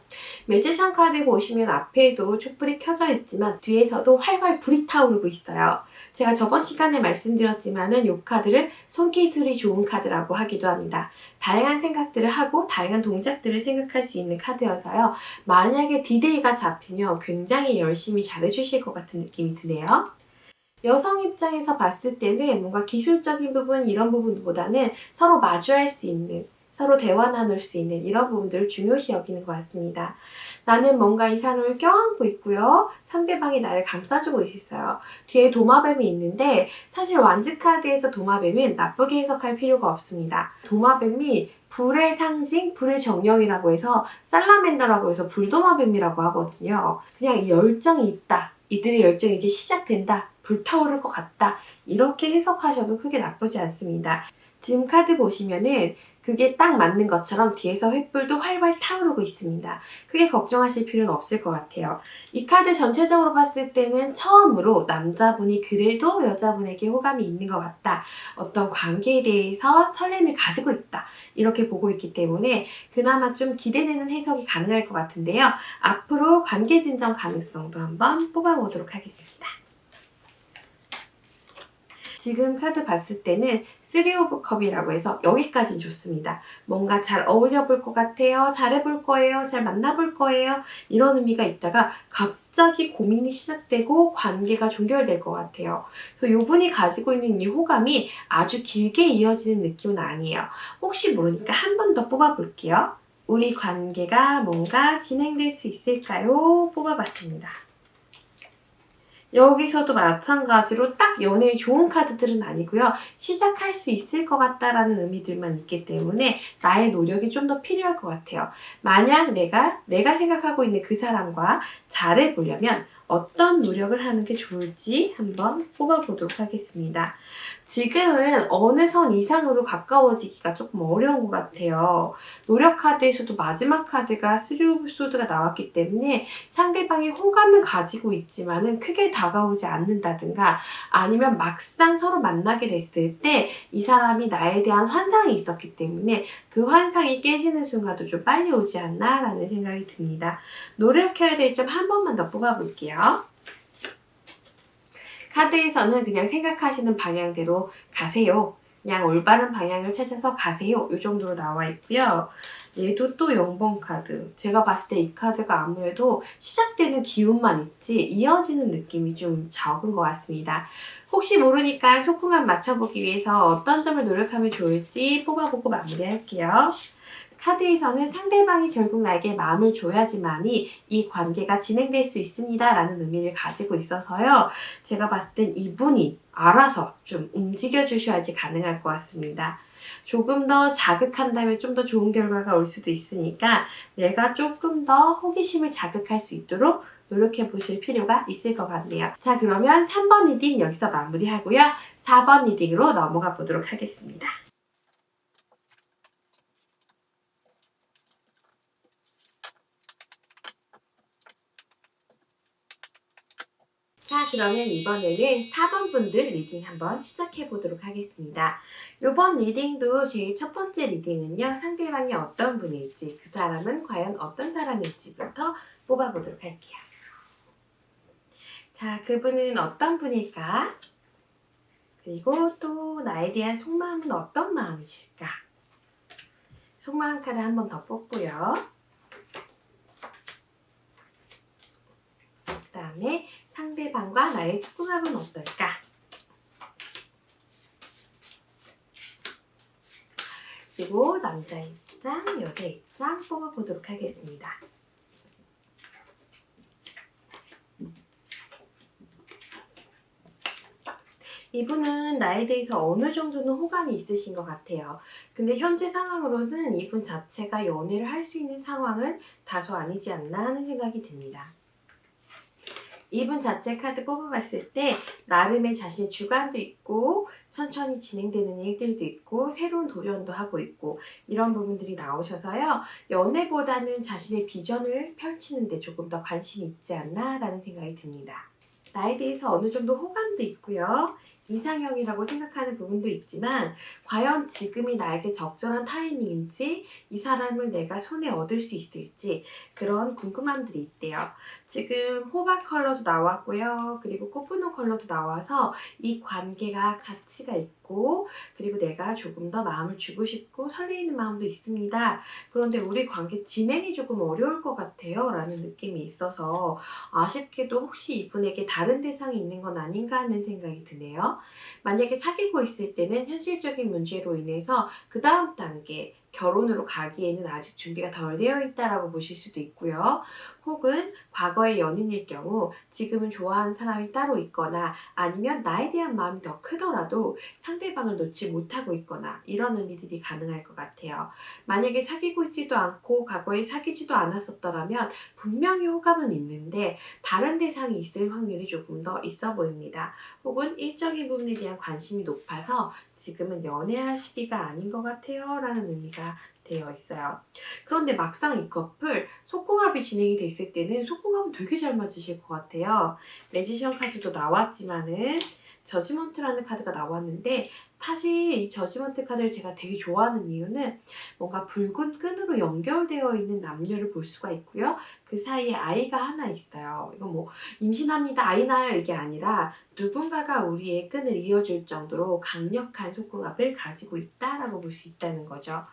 매지션 카드 보시면 앞에도 촛불이 켜져 있지만 뒤에서도 활활 불이 타오르고 있어요. 제가 저번 시간에 말씀드렸지만은 이 카드를 손기술이 좋은 카드라고 하기도 합니다. 다양한 생각들을 하고 다양한 동작들을 생각할 수 있는 카드여서요. 만약에 디데이가 잡히면 굉장히 열심히 잘해주실 것 같은 느낌이 드네요. 여성 입장에서 봤을 때는 뭔가 기술적인 부분 이런 부분보다는 서로 마주할 수 있는 서로 대화 나눌 수 있는 이런 부분들을 중요시 여기는 것 같습니다. 나는 뭔가 이 사람을 껴안고 있고요. 상대방이 나를 감싸주고 있어요. 뒤에 도마뱀이 있는데 사실 완즈 카드에서 도마뱀은 나쁘게 해석할 필요가 없습니다. 도마뱀이 불의 상징, 불의 정령이라고 해서 살라멘더라고 해서 불도마뱀이라고 하거든요. 그냥 열정이 있다. 이들의 열정이 이제 시작된다. 불타오를 것 같다. 이렇게 해석하셔도 크게 나쁘지 않습니다. 지금 카드 보시면은 그게 딱 맞는 것처럼 뒤에서 횃불도 활활 타오르고 있습니다. 크게 걱정하실 필요는 없을 것 같아요. 이 카드 전체적으로 봤을 때는 처음으로 남자분이 그래도 여자분에게 호감이 있는 것 같다. 어떤 관계에 대해서 설렘을 가지고 있다. 이렇게 보고 있기 때문에 그나마 좀 기대되는 해석이 가능할 것 같은데요. 앞으로 관계 진전 가능성도 한번 뽑아보도록 하겠습니다. 지금 카드 봤을 때는 3 오브 컵이라고 해서 여기까지 좋습니다. 뭔가 잘 어울려 볼 것 같아요. 잘해 볼 거예요. 잘 만나 볼 거예요. 이런 의미가 있다가 갑자기 고민이 시작되고 관계가 종결될 것 같아요. 그래서 이분이 가지고 있는 이 호감이 아주 길게 이어지는 느낌은 아니에요. 혹시 모르니까 한 번 더 뽑아볼게요. 우리 관계가 뭔가 진행될 수 있을까요? 뽑아봤습니다. 여기서도 마찬가지로 딱 연애에 좋은 카드들은 아니고요. 시작할 수 있을 것 같다라는 의미들만 있기 때문에 나의 노력이 좀 더 필요할 것 같아요. 만약 내가 생각하고 있는 그 사람과 잘해보려면 어떤 노력을 하는 게 좋을지 한번 뽑아보도록 하겠습니다. 지금은 어느 선 이상으로 가까워지기가 조금 어려운 것 같아요. 노력 카드에서도 마지막 카드가 3 오브 소드가 나왔기 때문에 상대방이 호감을 가지고 있지만은 크게 다가오지 않는다든가 아니면 막상 서로 만나게 됐을 때 이 사람이 나에 대한 환상이 있었기 때문에 그 환상이 깨지는 순간도 좀 빨리 오지 않나 라는 생각이 듭니다. 노력해야 될 점 한 번만 더 뽑아볼게요. 카드에서는 그냥 생각하시는 방향대로 가세요. 그냥 올바른 방향을 찾아서 가세요. 이 정도로 나와 있고요. 얘도 또 0번 카드. 제가 봤을 때 이 카드가 아무래도 시작되는 기운만 있지 이어지는 느낌이 좀 적은 것 같습니다. 혹시 모르니까 속궁합 맞춰보기 위해서 어떤 점을 노력하면 좋을지 뽑아보고 마무리할게요. 카드에서는 상대방이 결국 나에게 마음을 줘야지만이 이 관계가 진행될 수 있습니다 라는 의미를 가지고 있어서요. 제가 봤을 땐 이분이 알아서 좀 움직여 주셔야지 가능할 것 같습니다. 조금 더 자극한다면 좀 더 좋은 결과가 올 수도 있으니까 내가 조금 더 호기심을 자극할 수 있도록 노력해 보실 필요가 있을 것 같네요. 자, 그러면 3번 리딩 여기서 마무리하고요. 4번 리딩으로 넘어가 보도록 하겠습니다. 자, 그러면 이번에는 4번 분들 리딩 한번 시작해 보도록 하겠습니다. 이번 리딩도 제일 첫 번째 리딩은요. 상대방이 어떤 분일지, 그 사람은 과연 어떤 사람일지부터 뽑아보도록 할게요. 자, 그분은 어떤 분일까? 그리고 또 나에 대한 속마음은 어떤 마음이실까? 속마음 카드 한 번 더 뽑고요. 그 다음에 상대방과 나의 속궁합은 어떨까? 그리고 남자 입장, 여자 입장 뽑아보도록 하겠습니다. 이분은 나에 대해서 어느 정도는 호감이 있으신 것 같아요. 근데 현재 상황으로는 이분 자체가 연애를 할 수 있는 상황은 다소 아니지 않나 하는 생각이 듭니다. 이분 자체 카드 뽑아봤을 때 나름의 자신의 주관도 있고 천천히 진행되는 일들도 있고 새로운 도전도 하고 있고 이런 부분들이 나오셔서요. 연애보다는 자신의 비전을 펼치는 데 조금 더 관심이 있지 않나 라는 생각이 듭니다. 나에 대해서 어느 정도 호감도 있고요. 이상형이라고 생각하는 부분도 있지만 과연 지금이 나에게 적절한 타이밍인지 이 사람을 내가 손에 얻을 수 있을지 그런 궁금함들이 있대요. 지금 호박 컬러도 나왔고요. 그리고 꽃분홍 컬러도 나와서 이 관계가 가치가 있고 그리고 내가 조금 더 마음을 주고 싶고 설레이는 마음도 있습니다. 그런데 우리 관계 진행이 조금 어려울 것 같아요. 라는 느낌이 있어서 아쉽게도 혹시 이분에게 다른 대상이 있는 건 아닌가 하는 생각이 드네요. 만약에 사귀고 있을 때는 현실적인 문제로 인해서 그 다음 단계 결혼으로 가기에는 아직 준비가 덜 되어 있다라고 보실 수도 있고요. 혹은 과거의 연인일 경우 지금은 좋아하는 사람이 따로 있거나 아니면 나에 대한 마음이 더 크더라도 상대방을 놓지 못하고 있거나 이런 의미들이 가능할 것 같아요. 만약에 사귀고 있지도 않고 과거에 사귀지도 않았었더라면 분명히 호감은 있는데 다른 대상이 있을 확률이 조금 더 있어 보입니다. 혹은 일적인 부분에 대한 관심이 높아서 지금은 연애할 시기가 아닌 것 같아요 라는 의미가 되어 있어요. 그런데 막상 이 커플 속궁합이 진행이 됐을 때는 속궁합은 되게 잘 맞으실 것 같아요. 매지션 카드도 나왔지만은 저지먼트라는 카드가 나왔는데 사실 이 저지먼트 카드를 제가 되게 좋아하는 이유는 뭔가 붉은 끈으로 연결되어 있는 남녀를 볼 수가 있고요. 그 사이에 아이가 하나 있어요. 이거 뭐 임신합니다, 아이 낳아요 이게 아니라 누군가가 우리의 끈을 이어줄 정도로 강력한 속궁합을 가지고 있다라고 볼 수 있다는 거죠.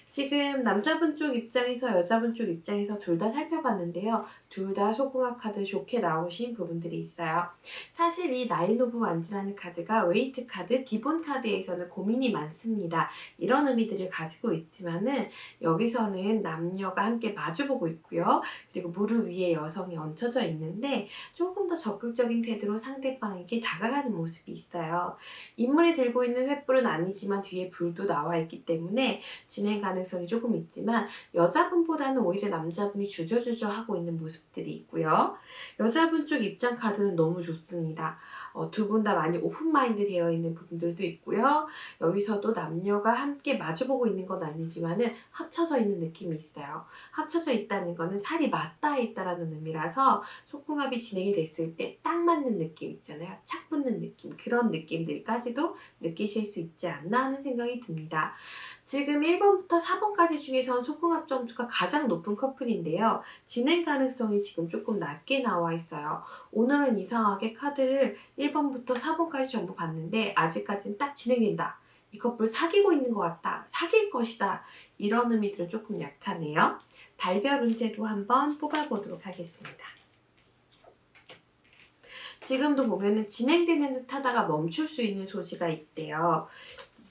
지금 남자분 쪽 입장에서 여자분 쪽 입장에서 둘 다 살펴봤는데요. 둘 다 속궁합 카드 좋게 나오신 부분들이 있어요. 사실 이 나인 오브 완즈라는 카드가 웨이트 카드, 기본 카드에 대해서는 고민이 많습니다. 이런 의미들을 가지고 있지만은 여기서는 남녀가 함께 마주보고 있고요. 그리고 무릎 위에 여성이 얹혀져 있는데 조금 더 적극적인 태도로 상대방에게 다가가는 모습이 있어요. 인물이 들고 있는 횃불은 아니지만 뒤에 불도 나와 있기 때문에 진행 가능성이 조금 있지만 여자분보다는 오히려 남자분이 주저주저 하고 있는 모습들이 있고요. 여자분 쪽 입장 카드는 너무 좋습니다. 두 분 다 많이 오픈마인드 되어 있는 부분들도 있고요. 여기서도 남녀가 함께 마주보고 있는 건 아니지만은 합쳐져 있는 느낌이 있어요. 합쳐져 있다는 거는 살이 맞닿아 있다라는 의미라서 속궁합이 진행이 됐을 때 딱 맞는 느낌 있잖아요. 착 붙는 느낌, 그런 느낌들까지도 느끼실 수 있지 않나 하는 생각이 듭니다. 지금 1번부터 4번까지 중에선 속궁합 점수가 가장 높은 커플인데요. 진행 가능성이 지금 조금 낮게 나와 있어요. 오늘은 이상하게 카드를 1번부터 4번까지 전부 봤는데 아직까지는 딱 진행된다. 이 커플 사귀고 있는 것 같다. 사귈 것이다. 이런 의미들은 조금 약하네요. 달별 운세도 한번 뽑아보도록 하겠습니다. 지금도 보면은 진행되는 듯 하다가 멈출 수 있는 소지가 있대요.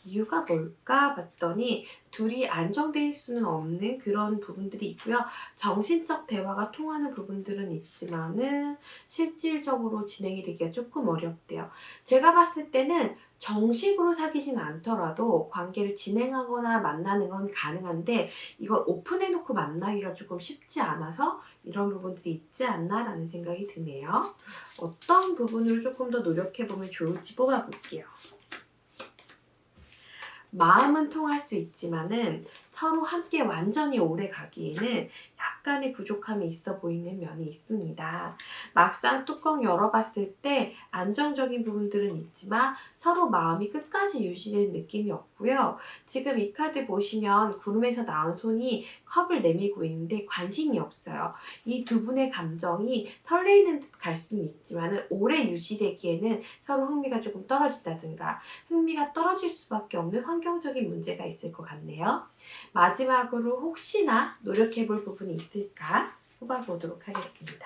이유가 뭘까 봤더니 둘이 안정될 수는 없는 그런 부분들이 있고요. 정신적 대화가 통하는 부분들은 있지만은 실질적으로 진행이 되기가 조금 어렵대요. 제가 봤을 때는 정식으로 사귀진 않더라도 관계를 진행하거나 만나는 건 가능한데 이걸 오픈해놓고 만나기가 조금 쉽지 않아서 이런 부분들이 있지 않나라는 생각이 드네요. 어떤 부분을 조금 더 노력해보면 좋을지 뽑아볼게요. 마음은 통할 수 있지만은 서로 함께 완전히 오래 가기에는 약간의 부족함이 있어 보이는 면이 있습니다. 막상 뚜껑 열어봤을 때 안정적인 부분들은 있지만 서로 마음이 끝까지 유지되는 느낌이 없고요. 지금 이 카드 보시면 구름에서 나온 손이 컵을 내밀고 있는데 관심이 없어요. 이 두 분의 감정이 설레이는 듯 갈 수는 있지만 오래 유지되기에는 서로 흥미가 조금 떨어진다든가 흥미가 떨어질 수밖에 없는 환경적인 문제가 있을 것 같네요. 마지막으로 혹시나 노력해볼 부분이 있을까 뽑아보도록 하겠습니다.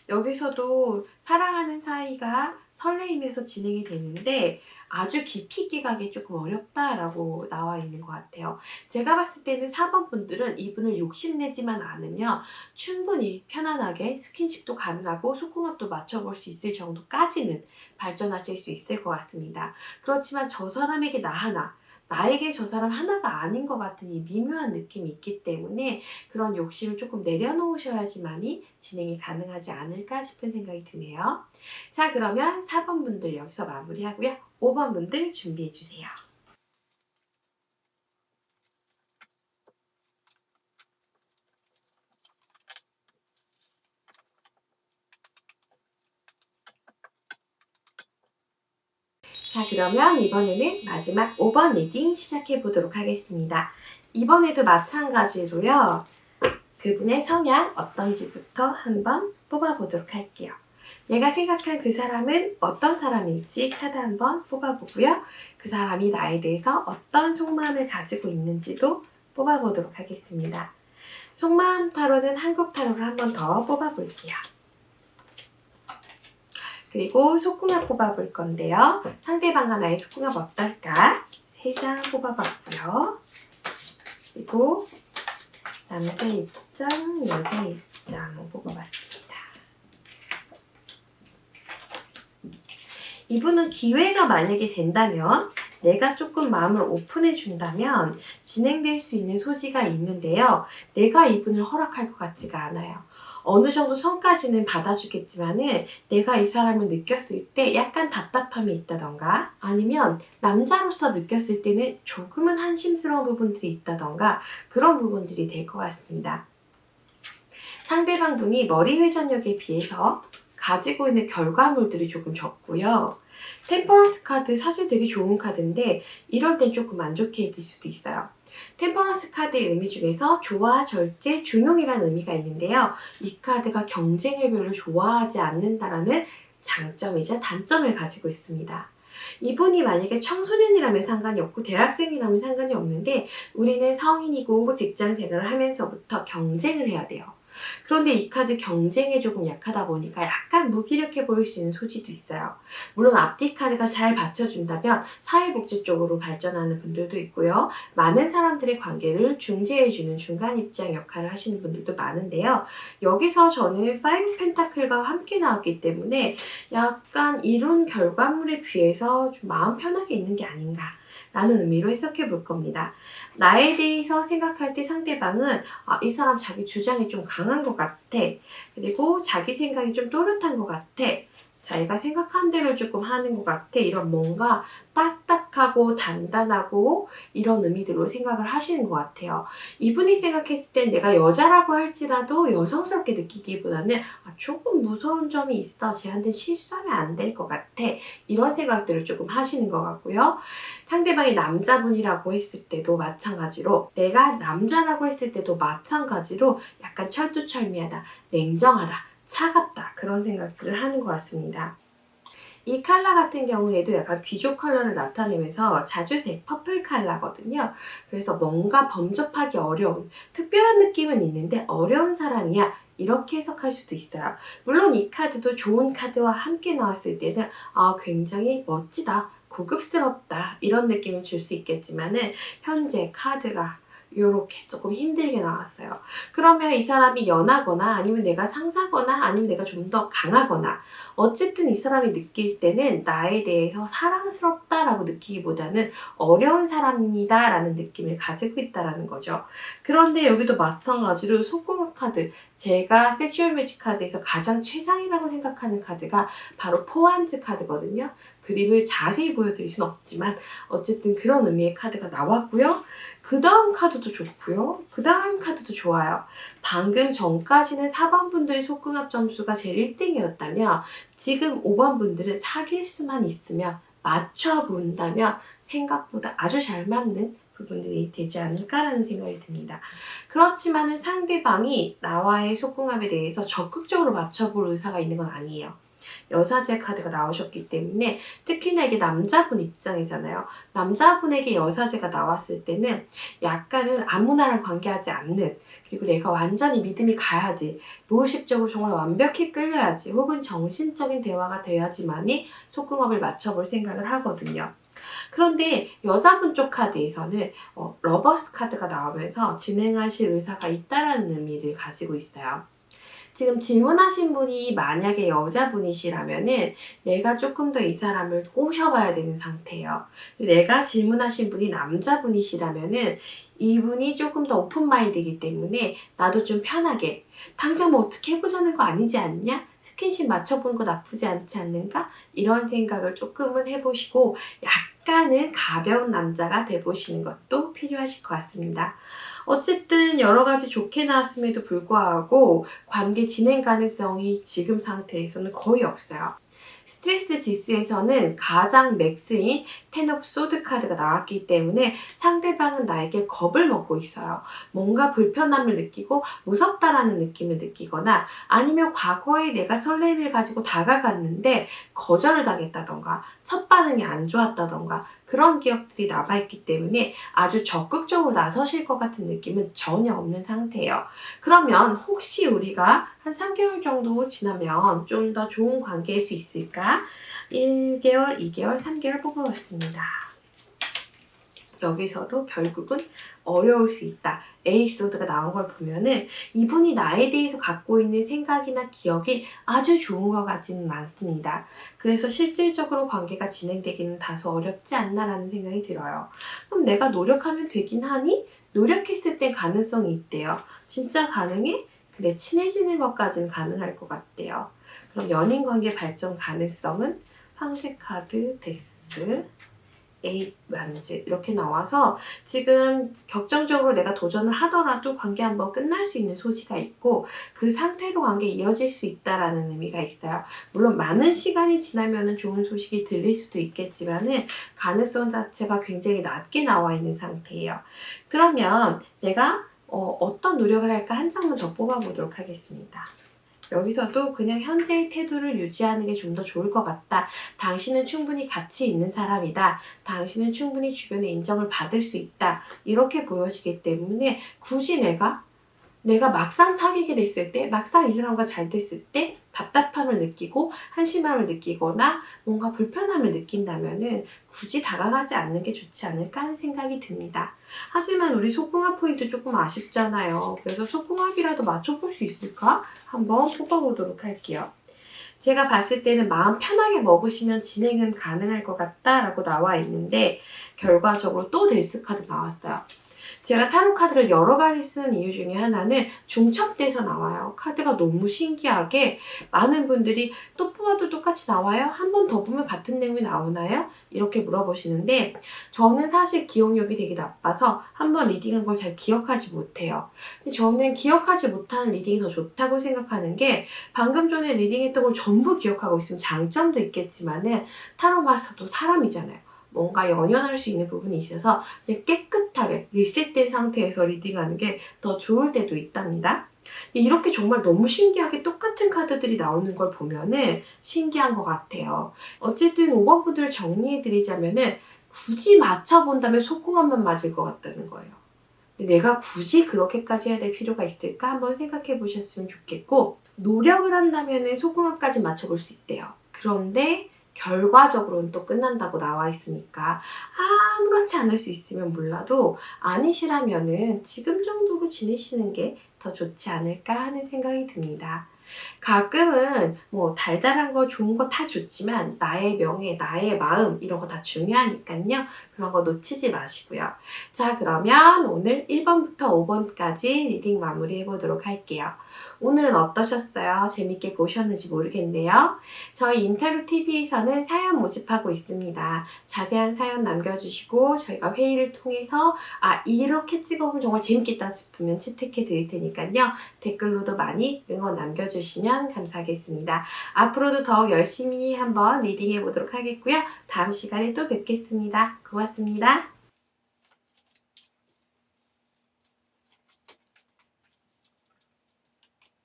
여기서도 사랑하는 사이가 설레이면서 진행이 되는데 아주 깊이 있게 가기 조금 어렵다라고 나와 있는 것 같아요. 제가 봤을 때는 4번 분들은 이분을 욕심내지만 않으면 충분히 편안하게 스킨십도 가능하고 속궁합도 맞춰볼 수 있을 정도까지는 발전하실 수 있을 것 같습니다. 그렇지만 저 사람에게 나 하나, 나에게 저 사람 하나가 아닌 것 같은 이 미묘한 느낌이 있기 때문에 그런 욕심을 조금 내려놓으셔야지만이 진행이 가능하지 않을까 싶은 생각이 드네요. 자, 그러면 4번 분들 여기서 마무리하고요. 5번 분들 준비해주세요. 자, 그러면 이번에는 마지막 5번 리딩 시작해 보도록 하겠습니다. 이번에도 마찬가지로요. 그분의 성향 어떤지부터 한번 뽑아보도록 할게요. 내가 생각한 그 사람은 어떤 사람일지 카드 한번 뽑아보고요. 그 사람이 나에 대해서 어떤 속마음을 가지고 있는지도 뽑아보도록 하겠습니다. 속마음 타로는 한국 타로를 한번 더 뽑아볼게요. 그리고 속궁합 뽑아볼 건데요. 상대방과 나의 속궁합 어떨까? 3장 뽑아봤고요. 그리고 남자 입장, 여자 입장 뽑아봤습니다. 이분은 기회가 만약에 된다면 내가 조금 마음을 오픈해 준다면 진행될 수 있는 소지가 있는데요. 내가 이분을 허락할 것 같지가 않아요. 어느 정도 선까지는 받아주겠지만은 내가 이 사람을 느꼈을 때 약간 답답함이 있다던가 아니면 남자로서 느꼈을 때는 조금은 한심스러운 부분들이 있다던가 그런 부분들이 될 것 같습니다. 상대방 분이 머리 회전력에 비해서 가지고 있는 결과물들이 조금 적고요. 템퍼런스 카드 사실 되게 좋은 카드인데 이럴 땐 조금 안 좋게 읽을 수도 있어요. 템퍼런스 카드의 의미 중에서 조화, 절제, 중용이라는 의미가 있는데요. 이 카드가 경쟁을 별로 좋아하지 않는다라는 장점이자 단점을 가지고 있습니다. 이분이 만약에 청소년이라면 상관이 없고 대학생이라면 상관이 없는데 우리는 성인이고 직장 생활을 하면서부터 경쟁을 해야 돼요. 그런데 이 카드 경쟁에 조금 약하다 보니까 약간 무기력해 보일 수 있는 소지도 있어요. 물론 앞뒤 카드가 잘 받쳐준다면 사회복지 쪽으로 발전하는 분들도 있고요. 많은 사람들의 관계를 중재해주는 중간 입장 역할을 하시는 분들도 많은데요. 여기서 저는 5 펜타클과 함께 나왔기 때문에 약간 이런 결과물에 비해서 좀 마음 편하게 있는 게 아닌가 라는 의미로 해석해 볼 겁니다. 나에 대해서 생각할 때 상대방은 이 사람 자기 주장이 좀 강한 것 같아. 그리고 자기 생각이 좀 또렷한 것 같아. 자기가 생각한 대로 조금 하는 것 같아. 이런 뭔가 딱딱하고 단단하고 이런 의미들로 생각을 하시는 것 같아요. 이분이 생각했을 땐 내가 여자라고 할지라도 여성스럽게 느끼기보다는 조금 무서운 점이 있어. 쟤한테 실수하면 안 될 것 같아. 이런 생각들을 조금 하시는 것 같고요. 상대방이 남자분이라고 했을 때도 마찬가지로 내가 남자라고 했을 때도 마찬가지로 약간 철두철미하다, 냉정하다, 차갑다 그런 생각들을 하는 것 같습니다. 이 컬러 같은 경우에도 약간 귀족 컬러를 나타내면서 자주색 퍼플 컬러거든요. 그래서 뭔가 범접하기 어려운 특별한 느낌은 있는데 어려운 사람이야 이렇게 해석할 수도 있어요. 물론 이 카드도 좋은 카드와 함께 나왔을 때는 굉장히 멋지다, 고급스럽다 이런 느낌을 줄 수 있겠지만은 현재 카드가 이렇게 조금 힘들게 나왔어요. 그러면 이 사람이 연하거나 아니면 내가 상사거나 아니면 내가 좀 더 강하거나 어쨌든 이 사람이 느낄 때는 나에 대해서 사랑스럽다라고 느끼기보다는 어려운 사람입니다라는 느낌을 가지고 있다라는 거죠. 그런데 여기도 마찬가지로 속궁합 카드, 제가 섹슈얼 매직 카드에서 가장 최상이라고 생각하는 카드가 바로 포한즈 카드거든요. 그림을 자세히 보여드릴 순 없지만 어쨌든 그런 의미의 카드가 나왔고요. 그 다음 카드도 좋고요. 그 다음 카드도 좋아요. 방금 전까지는 4번 분들의 속궁합 점수가 제일 1등이었다면 지금 5번 분들은 사귈 수만 있으면 맞춰본다면 생각보다 아주 잘 맞는 부분들이 되지 않을까라는 생각이 듭니다. 그렇지만은 상대방이 나와의 속궁합에 대해서 적극적으로 맞춰볼 의사가 있는 건 아니에요. 여사제 카드가 나오셨기 때문에 특히나 이게 남자분 입장이잖아요. 남자분에게 여사제가 나왔을 때는 약간은 아무나랑 관계하지 않는, 그리고 내가 완전히 믿음이 가야지, 무의식적으로 정말 완벽히 끌려야지, 혹은 정신적인 대화가 돼야지만이 속궁합을 맞춰볼 생각을 하거든요. 그런데 여자분 쪽 카드에서는 러버스 카드가 나오면서 진행하실 의사가 있다라는 의미를 가지고 있어요. 지금 질문하신 분이 만약에 여자분이시라면은 내가 조금 더 이 사람을 꼬셔봐야 되는 상태예요. 내가 질문하신 분이 남자분이시라면은 이분이 조금 더 오픈마인드이기 때문에 나도 좀 편하게 당장 뭐 어떻게 해보자는 거 아니지 않냐? 스킨십 맞춰보는 거 나쁘지 않지 않는가? 이런 생각을 조금은 해보시고 약간은 가벼운 남자가 돼보시는 것도 필요하실 것 같습니다. 어쨌든 여러 가지 좋게 나왔음에도 불구하고 관계 진행 가능성이 지금 상태에서는 거의 없어요. 스트레스 지수에서는 가장 맥스인 텐 오브 소드 카드가 나왔기 때문에 상대방은 나에게 겁을 먹고 있어요. 뭔가 불편함을 느끼고 무섭다라는 느낌을 느끼거나 아니면 과거에 내가 설렘을 가지고 다가갔는데 거절을 당했다던가 첫 반응이 안 좋았다던가 그런 기억들이 남아있기 때문에 아주 적극적으로 나서실 것 같은 느낌은 전혀 없는 상태예요. 그러면 혹시 우리가 한 3개월 정도 지나면 좀 더 좋은 관계일 수 있을까? 1개월, 2개월, 3개월 뽑아봤습니다. 여기서도 결국은 어려울 수 있다. 에이소드가 나온 걸 보면은 이분이 나에 대해서 갖고 있는 생각이나 기억이 아주 좋은 것 같지는 않습니다. 그래서 실질적으로 관계가 진행되기는 다소 어렵지 않나라는 생각이 들어요. 그럼 내가 노력하면 되긴 하니? 노력했을 때 가능성이 있대요. 진짜 가능해? 근데 친해지는 것까지는 가능할 것 같대요. 그럼 연인 관계 발전 가능성은 황새 카드, 데스, 에잇, 완즈 이렇게 나와서 지금 격정적으로 내가 도전을 하더라도 관계 한번 끝날 수 있는 소지가 있고 그 상태로 관계 이어질 수 있다라는 의미가 있어요. 물론 많은 시간이 지나면 좋은 소식이 들릴 수도 있겠지만은 가능성 자체가 굉장히 낮게 나와 있는 상태예요. 그러면 내가 어떤 노력을 할까 한 장만 더 뽑아보도록 하겠습니다. 여기서도 그냥 현재의 태도를 유지하는 게 좀 더 좋을 것 같다. 당신은 충분히 가치 있는 사람이다. 당신은 충분히 주변의 인정을 받을 수 있다. 이렇게 보여지기 때문에 굳이 내가 내가 막상 사귀게 됐을 때, 막상 이 사람과 잘 됐을 때 답답함을 느끼고 한심함을 느끼거나 뭔가 불편함을 느낀다면은 굳이 다가가지 않는 게 좋지 않을까 하는 생각이 듭니다. 하지만 우리 속궁합 포인트 조금 아쉽잖아요. 그래서 속궁합이라도 맞춰볼 수 있을까? 한번 뽑아보도록 할게요. 제가 봤을 때는 마음 편하게 먹으시면 진행은 가능할 것 같다라고 나와 있는데 결과적으로 또 데스 카드 나왔어요. 제가 타로 카드를 여러 가지 쓰는 이유 중에 하나는 중첩돼서 나와요. 카드가 너무 신기하게 많은 분들이 또 뽑아도 똑같이 나와요? 한 번 더 보면 같은 내용이 나오나요? 이렇게 물어보시는데 저는 사실 기억력이 되게 나빠서 한 번 리딩한 걸 잘 기억하지 못해요. 근데 저는 기억하지 못하는 리딩이 더 좋다고 생각하는 게 방금 전에 리딩했던 걸 전부 기억하고 있으면 장점도 있겠지만은 타로 마스터도 사람이잖아요. 뭔가 연연할 수 있는 부분이 있어서 그냥 깨끗하게 리셋된 상태에서 리딩하는 게 더 좋을 때도 있답니다. 이렇게 정말 너무 신기하게 똑같은 카드들이 나오는 걸 보면은 신기한 것 같아요. 어쨌든 5번 분들을 정리해드리자면은 굳이 맞춰본다면 속궁합만 맞을 것 같다는 거예요. 근데 내가 굳이 그렇게까지 해야 될 필요가 있을까? 한번 생각해 보셨으면 좋겠고 노력을 한다면은 속궁합까지 맞춰볼 수 있대요. 그런데 결과적으로는 또 끝난다고 나와 있으니까 아무렇지 않을 수 있으면 몰라도 아니시라면은 지금 정도로 지내시는 게 더 좋지 않을까 하는 생각이 듭니다. 가끔은 뭐 달달한 거 좋은 거 다 좋지만 나의 명예, 나의 마음 이런 거 다 중요하니까요. 그런 거 놓치지 마시고요. 자, 그러면 오늘 1번부터 5번까지 리딩 마무리해 보도록 할게요. 오늘은 어떠셨어요? 재밌게 보셨는지 모르겠네요. 저희 인타로TV에서는 사연 모집하고 있습니다. 자세한 사연 남겨주시고 저희가 회의를 통해서 이렇게 찍어보면 정말 재밌겠다 싶으면 채택해 드릴 테니까요. 댓글로도 많이 응원 남겨주시면 감사하겠습니다. 앞으로도 더욱 열심히 한번 리딩해 보도록 하겠고요. 다음 시간에 또 뵙겠습니다. 고맙습니다.